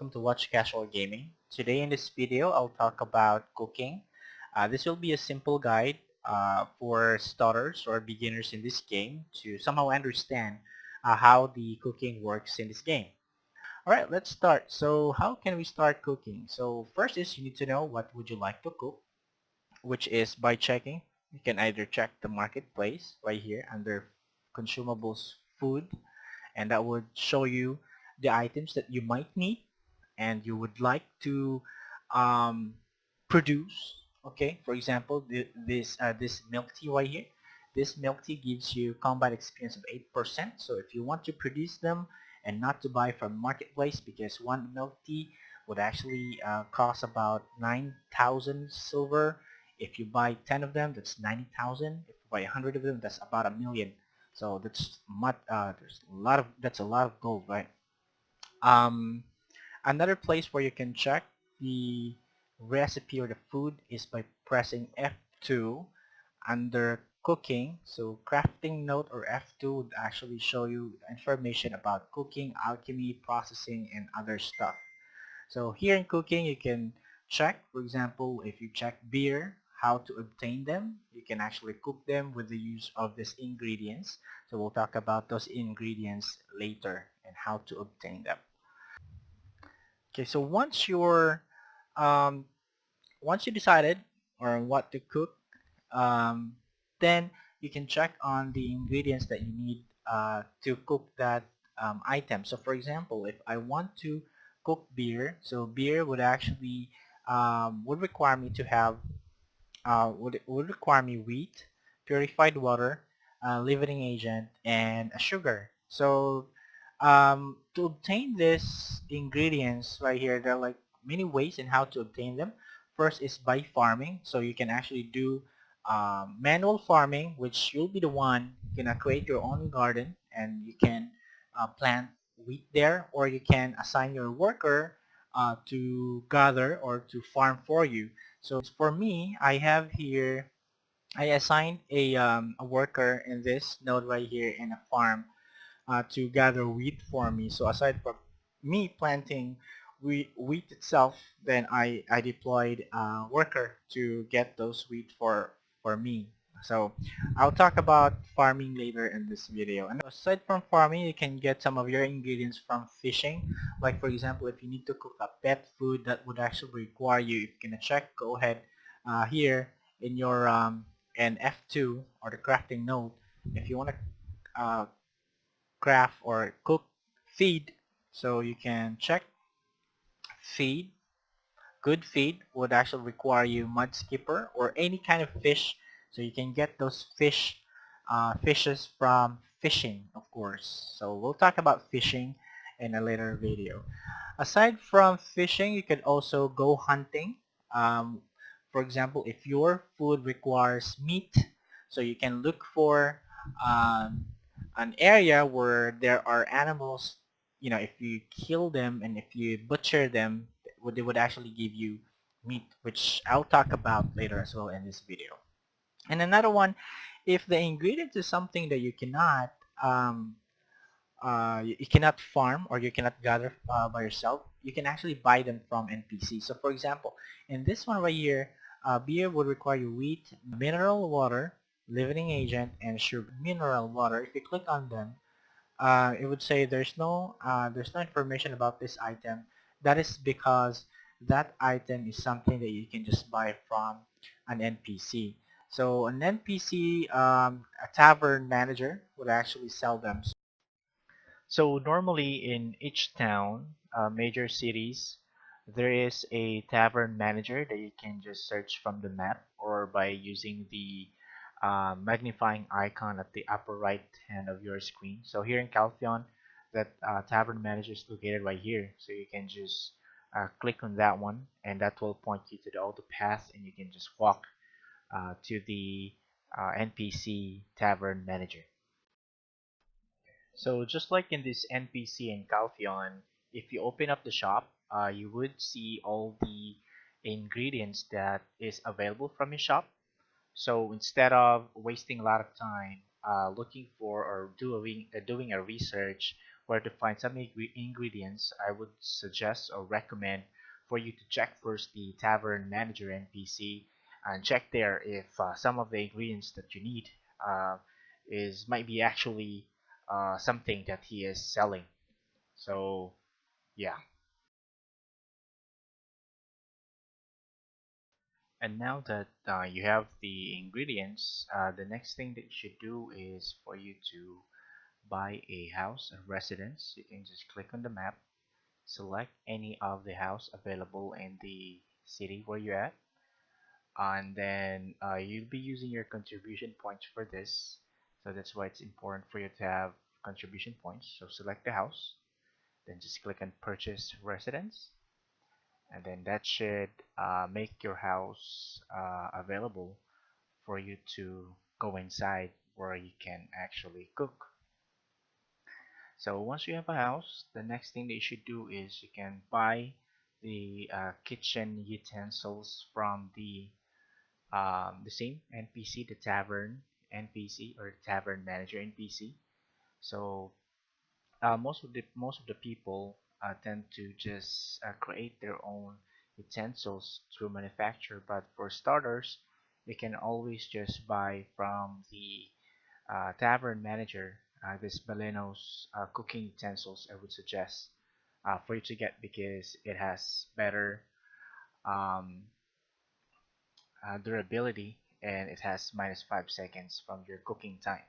welcome to Watch Casual Gaming. Today in this video, I'll talk about cooking. This will be a simple guide for starters or beginners in this game to somehow understand how the cooking works in this game. Alright, let's start. So how can we start cooking? So first is you need to know what would you like to cook, which is by checking. You can either check the marketplace right here under consumables food, and that would show you the items that you might need and you would like to um, produce. Okay, for example, this milk tea right here. This milk tea gives you combat experience of 8%. So if you want to produce them and not to buy from marketplace, because one milk tea would actually cost about 9,000 silver. If you buy 10 of them, that's 90,000. If you buy 100 of them, that's about a million. So that's much. There's a lot of that's a lot of gold, right? Um, Another place where you can check the recipe or the food is by pressing F2 under cooking. So crafting note or F2 would actually show you information about cooking, alchemy, processing, and other stuff. So here in cooking, you can check, for example, if you check beer, how to obtain them. You can actually cook them with the use of these ingredients. So we'll talk about those ingredients later and how to obtain them. Okay, so um, once you decided on what to cook, um, then you can check on the ingredients that you need to cook that item. So for example, if I want to cook beer, so beer would actually would require me to have would require me wheat, purified water, leavening agent, and a sugar. So to obtain these ingredients right here, there are like many ways in how to obtain them. First is by farming. So you can actually do manual farming, which you'll be the one gonna create your own garden, and you can plant wheat there, or you can assign your worker to gather or to farm for you. So for me, I have here, I assigned a worker in this node right here in a farm to gather wheat for me. So aside from me planting wheat itself, then I deployed a worker to get those wheat for me. So I'll talk about farming later in this video. And aside from farming, you can get some of your ingredients from fishing. Like for example, if you need to cook a pet food that would actually require you, if you're gonna check, go ahead here in your in F2 or the crafting node. If you want to craft or cook feed, so you can check feed. Good feed would actually require you mud skipper or any kind of fish, so you can get those fishes from fishing, of course. So we'll talk about fishing in a later video. Aside from fishing, you can also go hunting. For example, if your food requires meat, so you can look for um, an area where there are animals. You know, if you kill them and if you butcher them, they would actually give you meat, which I'll talk about later as well in this video. And another one, if the ingredient is something that you cannot you cannot farm or you cannot gather by yourself, you can actually buy them from NPC. So for example, in this one right here, beer would require you wheat, mineral water, leavening agent, and sugar. Mineral water, if you click on them, it would say there's no information about this item. That is because that item is something that you can just buy from an NPC. So an NPC, a tavern manager, would actually sell them. So normally in each town, major cities, there is a tavern manager that you can just search from the map or by using the magnifying icon at the upper right hand of your screen. So here in Calphion, that tavern manager is located right here. So you can just click on that one, and that will point you to the auto path, and you can just walk to the NPC tavern manager. So just like in this NPC in Calphion, if you open up the shop, you would see all the ingredients that is available from your shop. So instead of wasting a lot of time looking for or doing a research where to find some ingredients, I would suggest or recommend for you to check first the tavern manager NPC and check there if some of the ingredients that you need uh, is might be actually something that he is selling. So yeah. And now that you have the ingredients, the next thing that you should do is for you to buy a house, a residence. You can just click on the map, select any of the house available in the city where you're at, and then you'll be using your contribution points for this. So that's why it's important for you to have contribution points. So select the house, then just click on purchase residence, and then that should make your house available for you to go inside where you can actually cook. So once you have a house, the next thing that you should do is you can buy the kitchen utensils from the same NPC, the tavern NPC or tavern manager NPC. So most of the people tend to just create their own utensils through manufacture. But for starters, you can always just buy from the tavern manager this Baleno's cooking utensils. I would suggest for you to get because it has better um, durability and it has minus 5 seconds from your cooking time.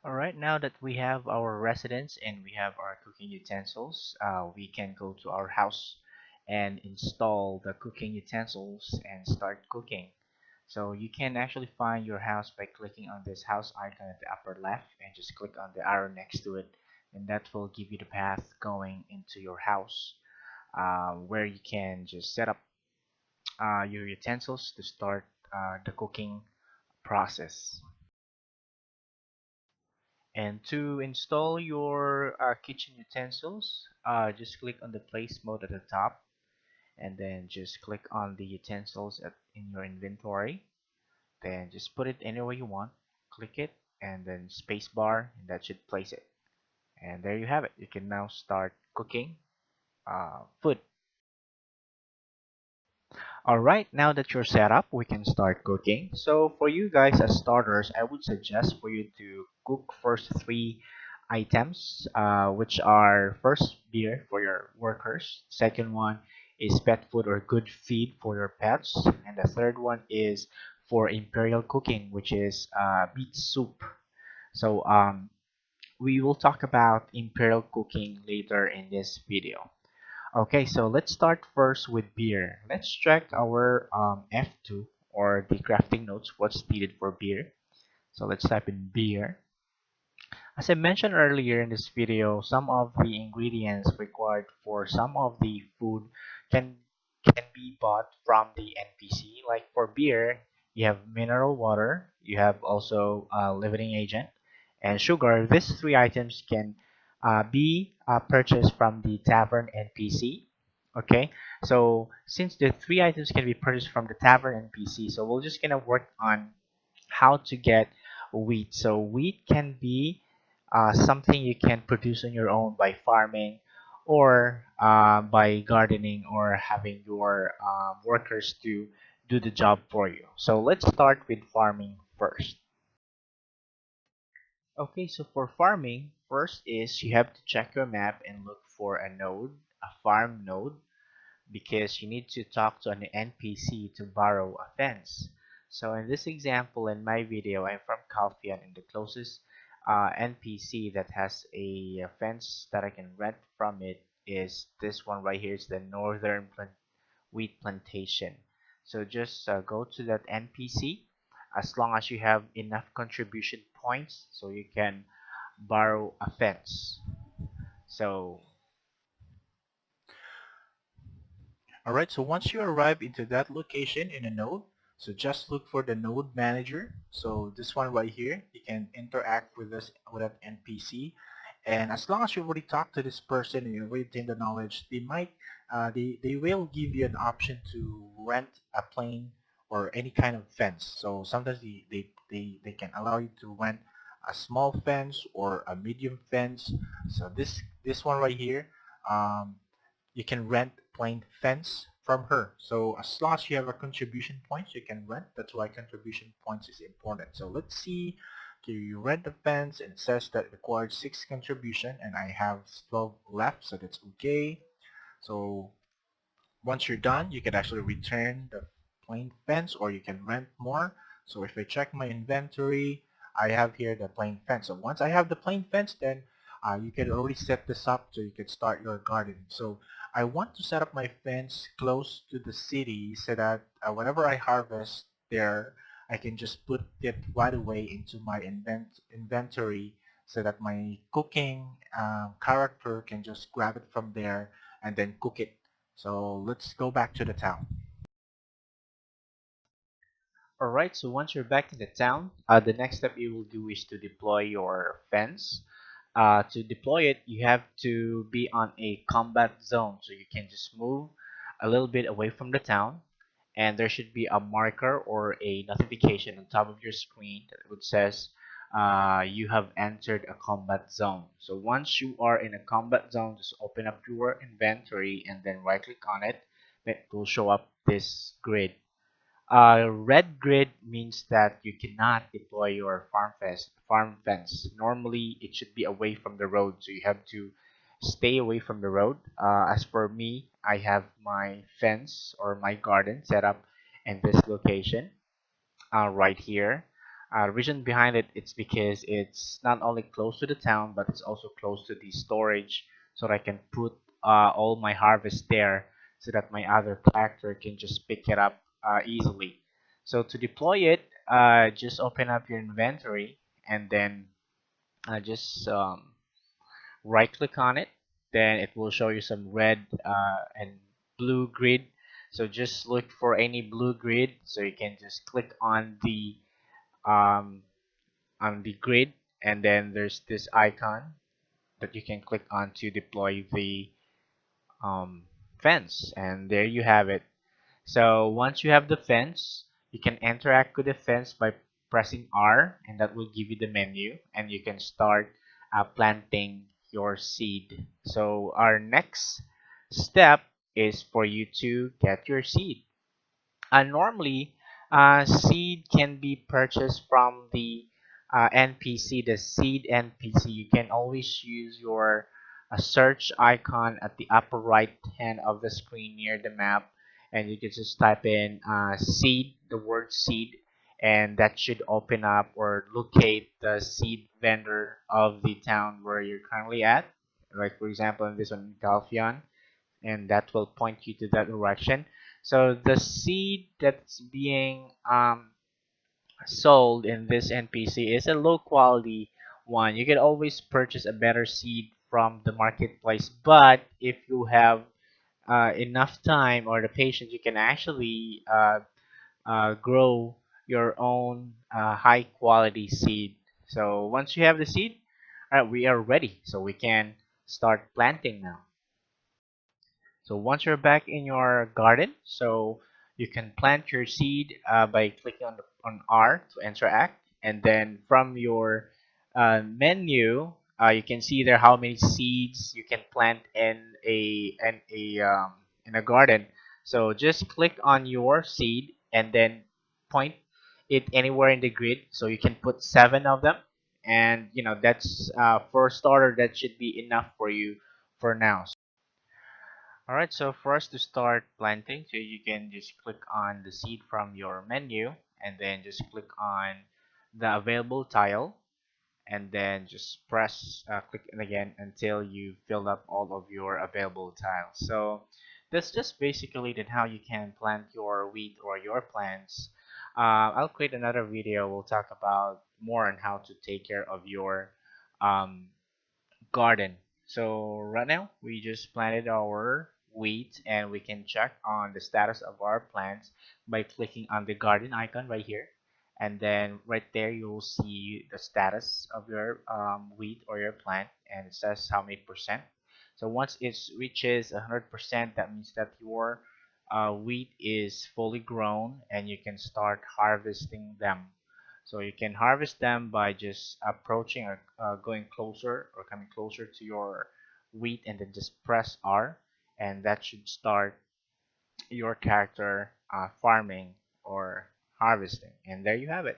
Alright, now that we have our residence and we have our cooking utensils, we can go to our house and install the cooking utensils and start cooking. So you can actually find your house by clicking on this house icon at the upper left and just click on the arrow next to it, and that will give you the path going into your house, where you can just set up your utensils to start the cooking process. And to install your kitchen utensils, just click on the place mode at the top and then just click on the utensils in your inventory. Then just put it anywhere you want, click it, and then spacebar, and that should place it. And there you have it. You can now start cooking food. Alright, now that you're set up, we can start cooking. So for you guys as starters, I would suggest for you to cook first three items, which are first beer for your workers, second one is pet food or good feed for your pets, and the third one is for Imperial cooking, which is meat soup. So we will talk about Imperial cooking later in this video. Okay, so let's start first with beer. Let's check our F2 or the crafting notes, what's needed for beer. So let's type in beer. As I mentioned earlier in this video, some of the ingredients required for some of the food can can be bought from the NPC. Like for beer, you have mineral water, you have also leavening agent, and sugar. These three items can be purchased from the tavern NPC. Okay, so since the three items can be purchased from the tavern NPC, so we're just gonna work on how to get wheat. So wheat can be something you can produce on your own by farming or by gardening or having your workers to do the job for you. So let's start with farming first. Okay, so for farming, first is you have to check your map and look for a node, a farm node, because you need to talk to an NPC to borrow a fence. So in this example, in my video, I'm from Calfian, and the closest NPC that has a fence that I can rent from it is this one right here. It's the Northern Wheat Plantation. So just go to that NPC as long as you have enough contribution points so you can borrow a fence. So Alright, so once you arrive into that location in a node, so just look for the node manager. So this one right here, you can interact with this with that NPC. And as long as you already talked to this person and you already obtain the knowledge, they will give you an option to rent a plane or any kind of fence. So sometimes they can allow you to rent a small fence or a medium fence. So this one right here, um, you can rent plain fence from her. So as long as you have a contribution points, you can rent. That's why contribution points is important. So let's see. Okay, you rent the fence and it says that it requires 6 contribution and I have 12 left, so that's okay. So once you're done, you can actually return the plain fence or you can rent more. So if I check my inventory, I have here the plain fence. So once I have the plain fence, then you can already set this up so you can start your garden. So I want to set up my fence close to the city so that whenever I harvest there, I can just put it right away into my inventory so that my cooking character can just grab it from there and then cook it. So let's go back to the town. Alright, so once you're back in the town, the next step you will do is to deploy your fence. To deploy it, you have to be on a combat zone, so you can just move a little bit away from the town, and there should be a marker or a notification on top of your screen that would says you have entered a combat zone. So once you are in a combat zone, just open up your inventory and then right click on it. It will show up this grid. Red grid means that you cannot deploy your farm fence. Normally, it should be away from the road, so you have to stay away from the road. As for me, I have my fence or my garden set up in this location right here. Reason behind it, it's because it's not only close to the town, but it's also close to the storage, so that I can put all my harvest there, so that my other character can just pick it up easily. So to deploy it, just open up your inventory and then just right click on it. Then it will show you some red and blue grid. So just look for any blue grid, so you can just click um, on the grid, and then there's this icon that you can click on to deploy the um, fence, and there you have it. So once you have the fence, you can interact with the fence by pressing R, and that will give you the menu, and you can start planting your seed. So our next step is for you to get your seed. Normally, seed can be purchased from the NPC, the seed NPC. You can always use your search icon at the upper right hand of the screen near the map, and you can just type in seed, the word seed, and that should open up or locate the seed vendor of the town where you're currently at. Like for example, in this one, Galfion, and that will point you to that direction. So the seed that's being sold in this NPC is a low quality one. You can always purchase a better seed from the marketplace, but if you have enough time or the patience, you can actually grow your own high quality seed. So once you have the seed, all right, we are ready. So we can start planting now. So once you're back in your garden, so you can plant your seed by clicking on R to interact, and then from your menu, you can see there how many seeds you can plant in a garden. So just click on your seed and then point it anywhere in the grid. So you can put 7 of them, and that's for starter. That should be enough for you for now. Alright, so for us to start planting, so you can just click on the seed from your menu and then just click on the available tile and then just press click it again until you fill up all of your available tiles. So that's just basically then how you can plant your wheat or your plants. I'll create another video. We'll talk about more on how to take care of your um, garden. So right now we just planted our wheat and we can check on the status of our plants by clicking on the garden icon right here, and then right there you'll see the status of your wheat or your plant, and it says how many percent. So once it reaches 100%, that means that your wheat is fully grown and you can start harvesting them. So you can harvest them by just approaching or going closer or coming closer to your wheat and then just press R, and that should start your character farming or harvesting. And there you have it.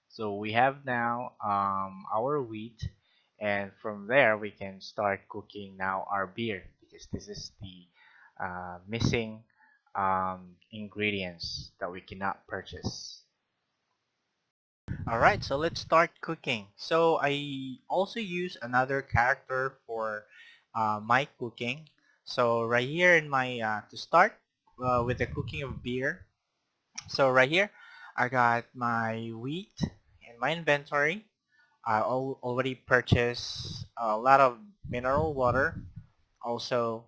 So we have now our wheat, and from there we can start cooking now our beer, because this is the missing ingredients that we cannot purchase. Alright, so let's start cooking. So I also use another character for my cooking. So right here in my, to start with the cooking of beer. So right here, I got my wheat in my inventory. I already purchased a lot of mineral water, also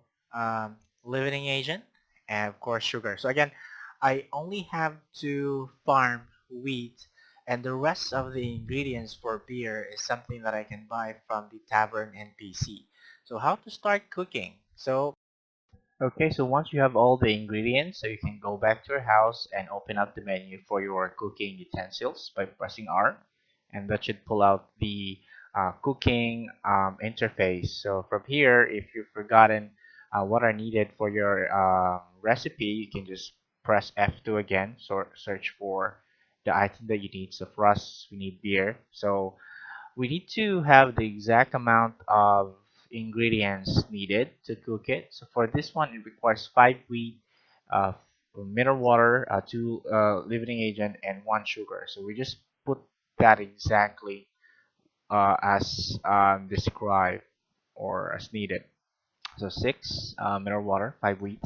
leavening agent, and of course sugar. So again, I only have to farm wheat, and the rest of the ingredients for beer is something that I can buy from the tavern NPC. So how to start cooking? Okay, so once you have all the ingredients, so you can go back to your house and open up the menu for your cooking utensils by pressing R, and that should pull out the cooking interface. So from here, if you've forgotten what are needed for your recipe, you can just press F2 again, so search for the item that you need. So for us, we need beer. So we need to have the exact amount of ingredients needed to cook it. So for this one, it requires 5 wheat, uh, mineral water, 2 leavening agent, and 1 sugar. So we just put that exactly as described or as needed. So 6 mineral water, 5 wheat,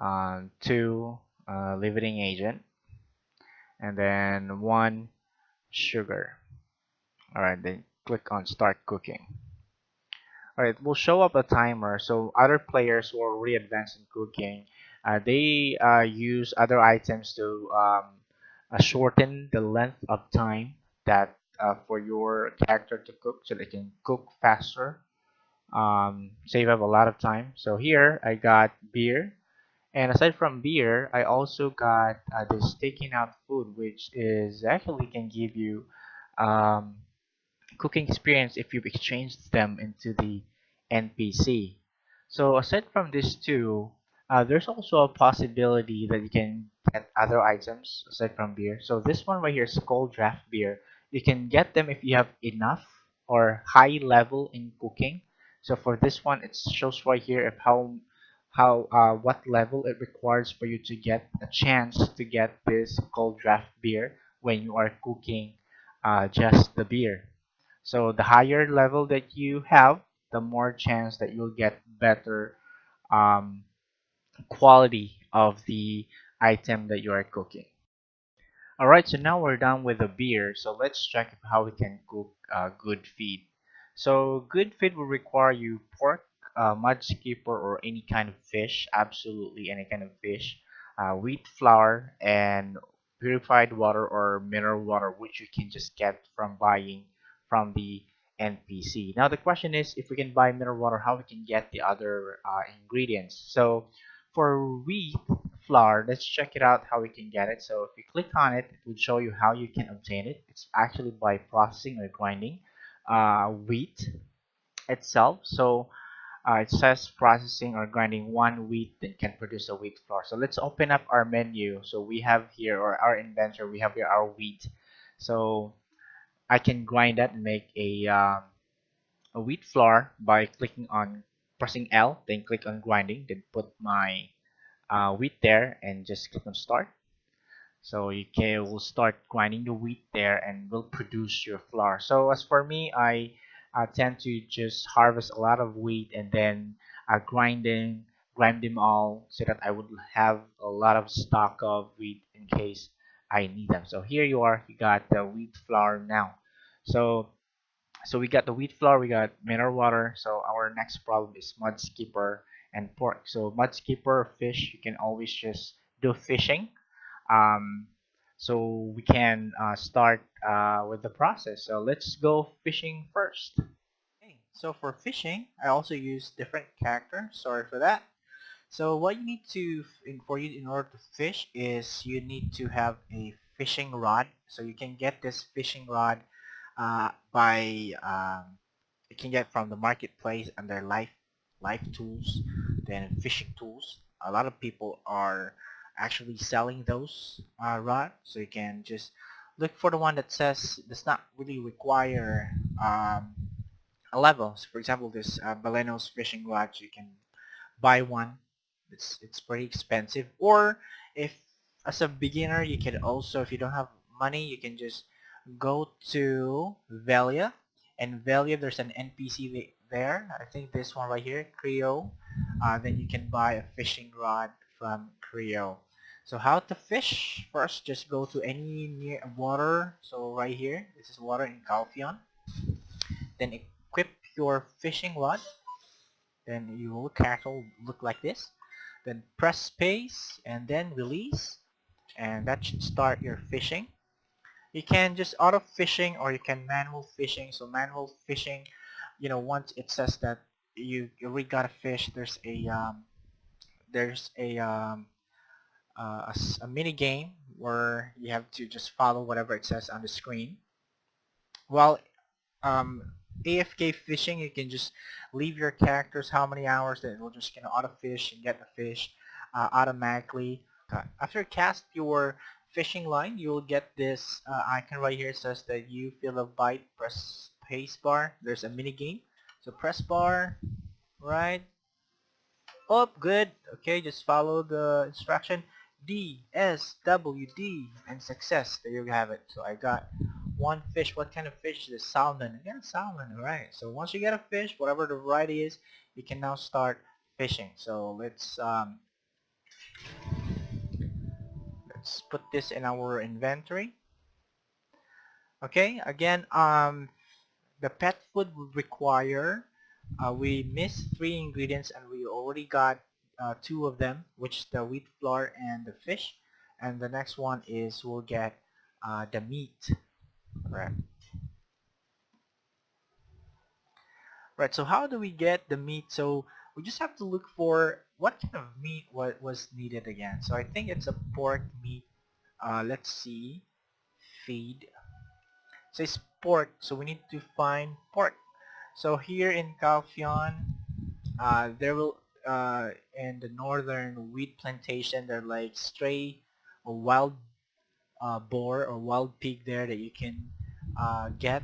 2 leavening agent, and then 1 sugar. Alright, then click on start cooking. Alright, we'll show up a timer. So other players who are really advanced in cooking, they use other items to shorten the length of time that for your character to cook, so they can cook faster, save up a lot of time. So here I got beer, and aside from beer, I also got this taking out food, which is actually can give you um, cooking experience if you've exchanged them into the NPC. So aside from these two, there's also a possibility that you can get other items aside from beer. So this one right here is cold draft beer. You can get them if you have enough or high level in cooking. So for this one, it shows right here of how what level it requires for you to get a chance to get this cold draft beer when you are cooking just the beer. So the higher level that you have, the more chance that you'll get better um, quality of the item that you are cooking. Alright, so now we're done with the beer, so let's check how we can cook good feed. So good feed will require you pork, mud skipper, or any kind of fish, absolutely any kind of fish, wheat flour, and purified water or mineral water, which you can just get from buying from the NPC. Now the question is, if we can buy mineral water, how we can get the other ingredients. So for wheat flour, let's check it out how we can get it. So if you click on it, it will show you how you can obtain it. It's actually by processing or grinding wheat itself. So it says processing or grinding one wheat that can produce a wheat flour. So let's open up our menu. So we have here, or our inventory, we have here our wheat. So I can grind that and make a wheat flour by clicking on pressing L, then click on grinding, then put my wheat there and just click on start. So you can will start grinding the wheat there and will produce your flour. So as for me, I tend to just harvest a lot of wheat and then grind them all so that I would have a lot of stock of wheat in case I need them. So here you are, you got the wheat flour now. So so we got the wheat flour, we got mineral water. So our next problem is mud skipper and pork. So mud skipper fish, you can always just do fishing. Um, so we can start with the process. So let's go fishing first. Okay, so for fishing, I also use different characters. Sorry for that. So what you need to, for you in order to fish is you need to have a fishing rod. So you can get this fishing rod by you can get from the marketplace under life tools, then fishing tools. A lot of people are actually selling those rod, so you can just look for the one that says does not really require a level. So for example, this Balenos fishing rod, you can buy one. It's pretty expensive. Or if as a beginner, you can also, if you don't have money, you can just go to Velia. And Velia, there's an NPC there. I think this one right here, Creo. Then you can buy a fishing rod from Creo. So how to fish? First, just go to any near water. So right here, this is water in Calphion. Then equip your fishing rod. Then your character will look like this. Then press space and then release, and that should start your fishing. You can just auto fishing or you can manual fishing. So manual fishing, once it says that you already got a fish, there's a mini game where you have to just follow whatever it says on the screen. While um, AFK fishing, you can just leave your characters how many hours, then it will just auto fish and get the fish automatically. After you cast your fishing line, you will get this icon right here. It says that you feel a bite, press space bar. There's a mini game, so press bar, right? Oh, good. Okay, just follow the instruction. D, S, W, D, and success. There you have it. So I got one fish. What kind of fish is this? Salmon. I got salmon, alright. So once you get a fish, whatever the variety is, you can now start fishing. So let's put this in our inventory. Okay, again, the pet food would require, we missed 3 ingredients and we already got 2 of them, which is the wheat flour and the fish. And the next one is we'll get the meat. Right. Right, so how do we get the meat? So we just have to look for what kind of meat was needed again. So I think it's a pork meat. Let's see. Feed. It says pork, so we need to find pork. So here in Calphion, there will in the northern wheat plantation, there are like stray or wild boar or wild pig there that you can get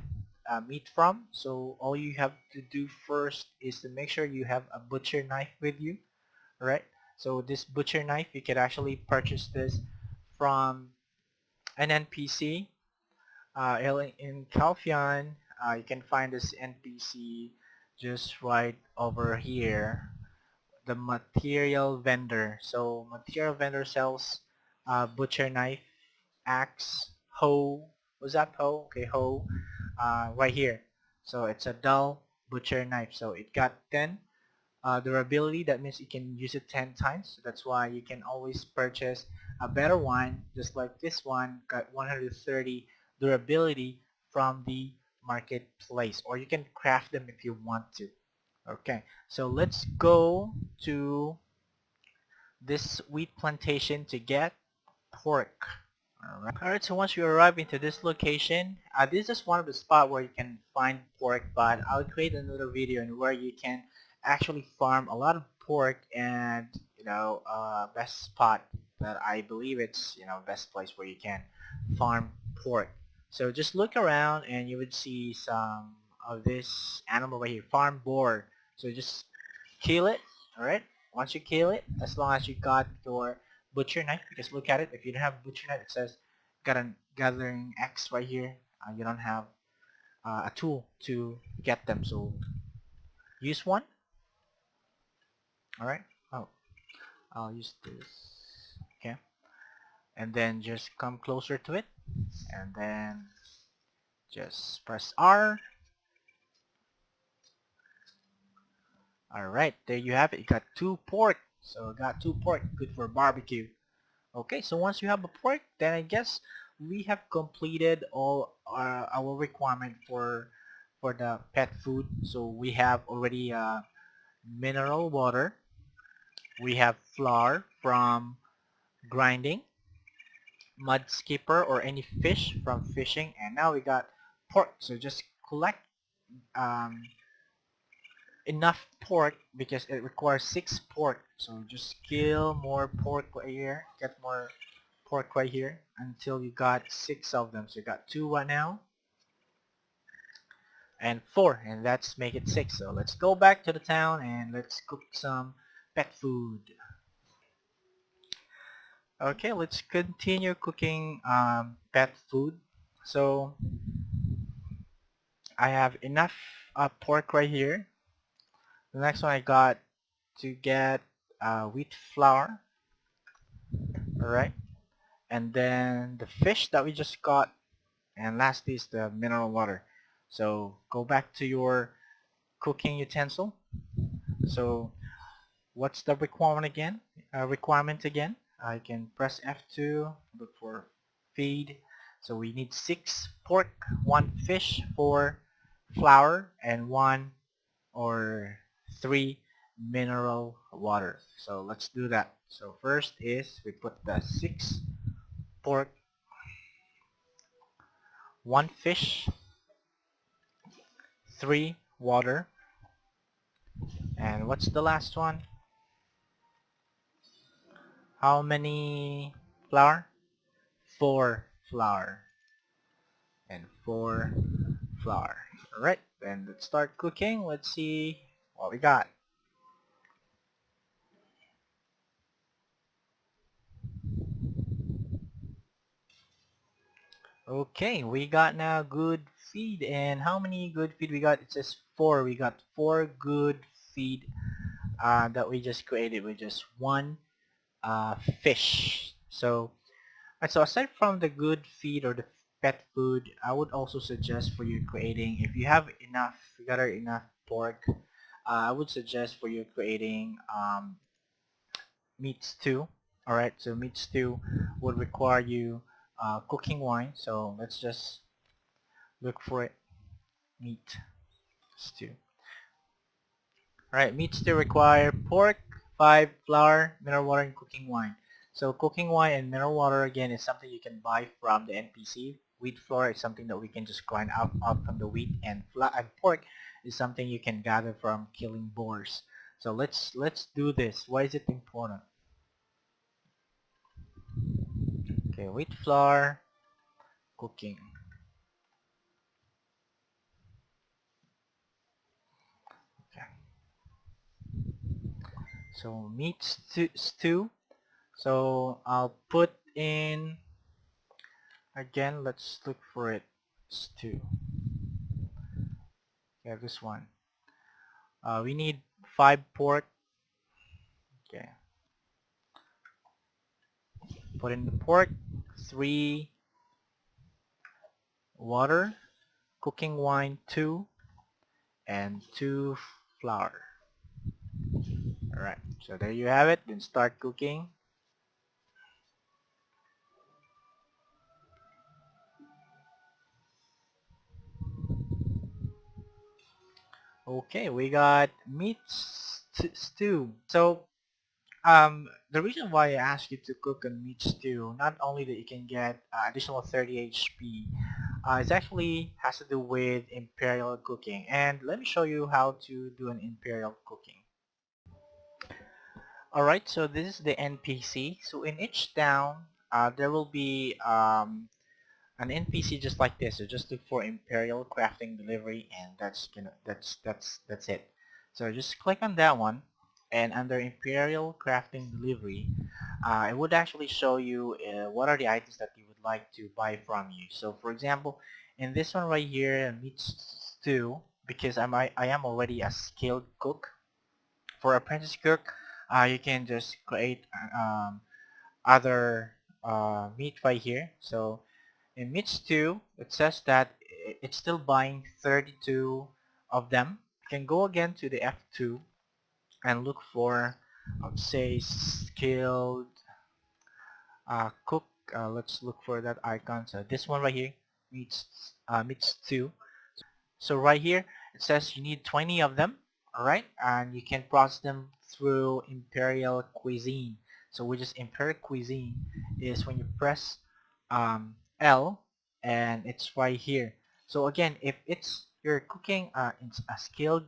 meat from. So all you have to do first is to make sure you have a butcher knife with you, right? So this butcher knife, you can actually purchase this from an NPC. In Calphion, you can find this NPC just right over here, the material vendor. So material vendor sells butcher knife, axe, hoe. Was that hoe? Okay, hoe. Right here. So it's a dull butcher knife. So it got 10 durability. That means you can use it 10 times. That's why you can always purchase a better one, just like this one, got 130 durability from the marketplace. Or you can craft them if you want to. Okay, so let's go to this wheat plantation to get pork. Alright, so once you arrive into this location, this is one of the spots where you can find pork, but I'll create another video in where you can actually farm a lot of pork, and best spot that I believe it's best place where you can farm pork. So just look around and you would see some of this animal right here, farm boar. So just kill it, alright? Once you kill it, as long as you got your butcher knife, because look at it, if you don't have a butcher knife, it says got a gathering X right here. You don't have a tool to get them, so use one. Alright, oh, I'll use this. Okay, and then just come closer to it, and then just press R. Alright, there you have it. You got 2 pork. So got 2 pork, good for barbecue. Okay, so once you have a pork, then I guess we have completed all our requirement for the pet food. So we have already mineral water. We have flour from grinding. mud skipper or any fish from fishing. And now we got pork. So just collect um, enough pork because it requires 6 pork. So just kill more pork right here. Get more pork right here until you got 6 of them. So you got 2 right now and 4, and that's make it 6. So let's go back to the town and let's cook some pet food. Okay, let's continue cooking pet food. So I have enough pork right here. The next one I got to get wheat flour, alright, and then the fish that we just got, and lastly is the mineral water. So go back to your cooking utensil. So what's the requirement again? I can press F2, look for feed. So we need 6 pork, 1 fish, 4 flour, and 1 or 3 mineral water. So let's do that. So first is we put the 6 pork, 1 fish, 3 water, and what's the last one? How many flour? 4 flour and 4 flour. Alright, then let's start cooking. Let's see what we got. Okay, we got now good feed. And how many good feed we got? It says 4. We got 4 good feed that we just created with just 1 fish. So aside from the good feed or the pet food, I would also suggest for you creating, if you have enough, you got enough pork, I would suggest for you creating meat stew. Alright, so meat stew would require you cooking wine. So let's just look for it. Meat stew. Alright, meats to require pork, 5 flour, mineral water, and cooking wine. So cooking wine and mineral water again is something you can buy from the NPC. Wheat flour is something that we can just grind out from the wheat, and pork is something you can gather from killing boars. So let's do this. Why is it important? Okay, wheat flour, cooking. Okay. So meat stew. So I'll put in again. Let's look for it. Stew. Yeah, this one. We need 5 pork. Okay. Put in the pork. 3 water. Cooking wine 2. And 2 flour. Alright. So there you have it. Then start cooking. Okay, we got meat stew. So the reason why I asked you to cook a meat stew, not only that you can get additional 30 HP, it actually has to do with Imperial cooking. And let me show you how to do an Imperial cooking. Alright, so this is the NPC. So in each town, there will be an NPC just like this. So just look for Imperial crafting delivery, and that's it. So just click on that one, and under Imperial crafting delivery, it would actually show you what are the items that you would like to buy from you. So for example, in this one right here, meat stew, because I am already a skilled cook. For apprentice cook, you can just create other meat right here. So in meat stew, it says that it's still buying 32 of them. You can go again to the F2 and look for, I would say, skilled cook. Let's look for that icon. So this one right here, meat stew. So right here, it says you need 20 of them, alright? And you can process them through Imperial Cuisine. So which is Imperial Cuisine is when you press L, and it's right here. So again, if it's you're cooking, it's a skilled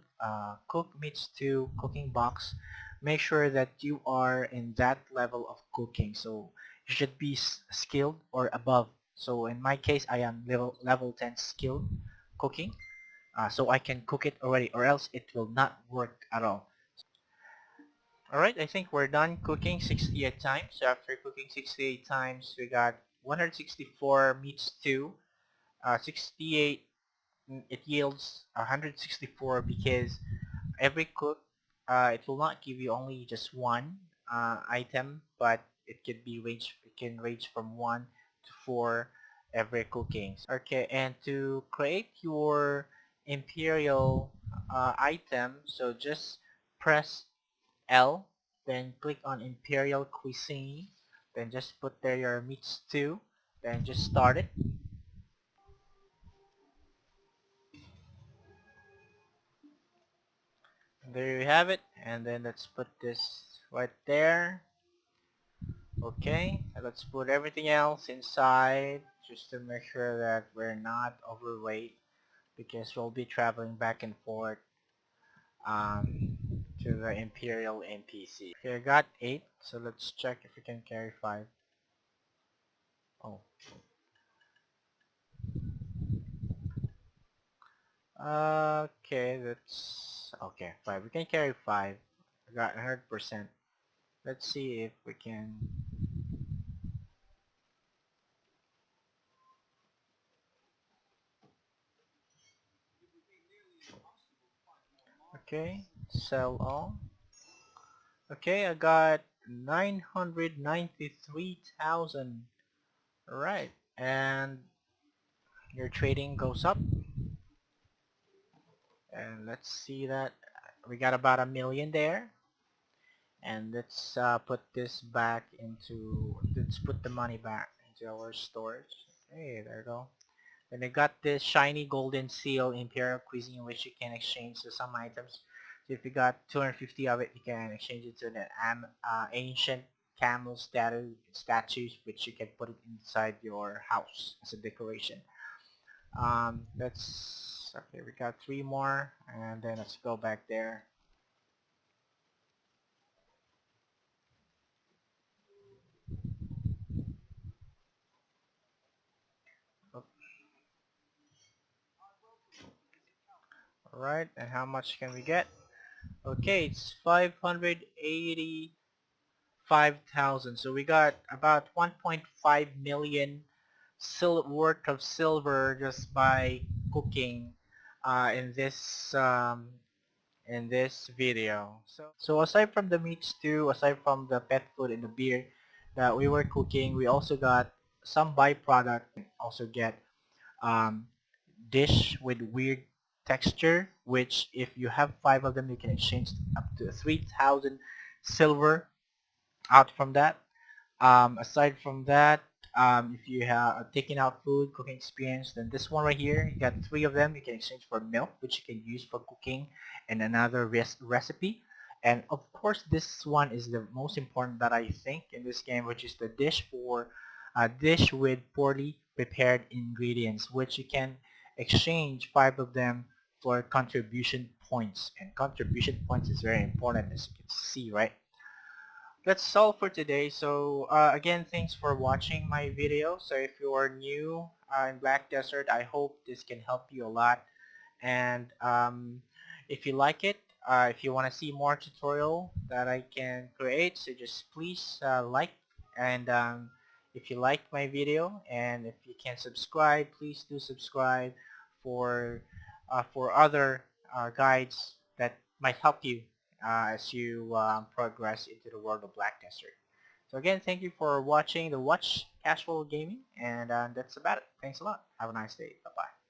cook meets to cooking box, make sure that you are in that level of cooking. So you should be skilled or above. So in my case, I am level 10 skilled cooking, so I can cook it already, or else it will not work at all. Alright, I think we're done cooking 68 times. So after cooking 68 times, we got 164 meats 2. 68, it yields 164 because every cook, it will not give you only just one item, but it can range from 1 to 4 every cooking. Okay, and to create your Imperial item, so just press L, then click on Imperial Cuisine, then just put there your meat stew, then just start it. There you have it, and then let's put this right there. Okay, and let's put everything else inside just to make sure that we're not overweight because we'll be traveling back and forth um, to the Imperial NPC. Okay, I got 8, so let's check if we can carry 5. Oh, okay, that's okay. 5. We can carry 5. I got 100%. Let's see if we can. Okay, sell all. Okay, I got 993,000. Alright, and your trading goes up. And let's see that we got about a million there. And let's put this back into, let's put the money back into our storage. Okay, there you go. Then I got this shiny golden seal Imperial Cuisine which you can exchange to some items. So if you got 250 of it, you can exchange it to the ancient camel statues which you can put it inside your house as a decoration. Let's, okay, we got 3 more, and then let's go back there. Alright, and how much can we get? Okay, it's 585,000. So we got about 1.5 million worth of silver just by cooking in this video. So aside from the meat stew, aside from the pet food and the beer that we were cooking, we also got some byproduct. Also get um, dish with weird texture, which if you have 5 of them, you can exchange up to 3,000 silver out from that. Aside from that, if you have taken out food, cooking experience, then this one right here, you got 3 of them. You can exchange for milk, which you can use for cooking and another recipe. And of course, this one is the most important that I think in this game, which is the dish for a dish with poorly prepared ingredients, which you can exchange 5 of them for contribution points. And contribution points is very important, as you can see, right? That's all for today. So again, thanks for watching my video. So if you are new in Black Desert, I hope this can help you a lot. And if you like it, if you want to see more tutorial that I can create, so just please like, and if you like my video and if you can subscribe, please do subscribe for other guides that might help you as you progress into the world of Black Desert. So again, thank you for watching the Watch Casual Gaming, and that's about it. Thanks a lot. Have a nice day. Bye-bye.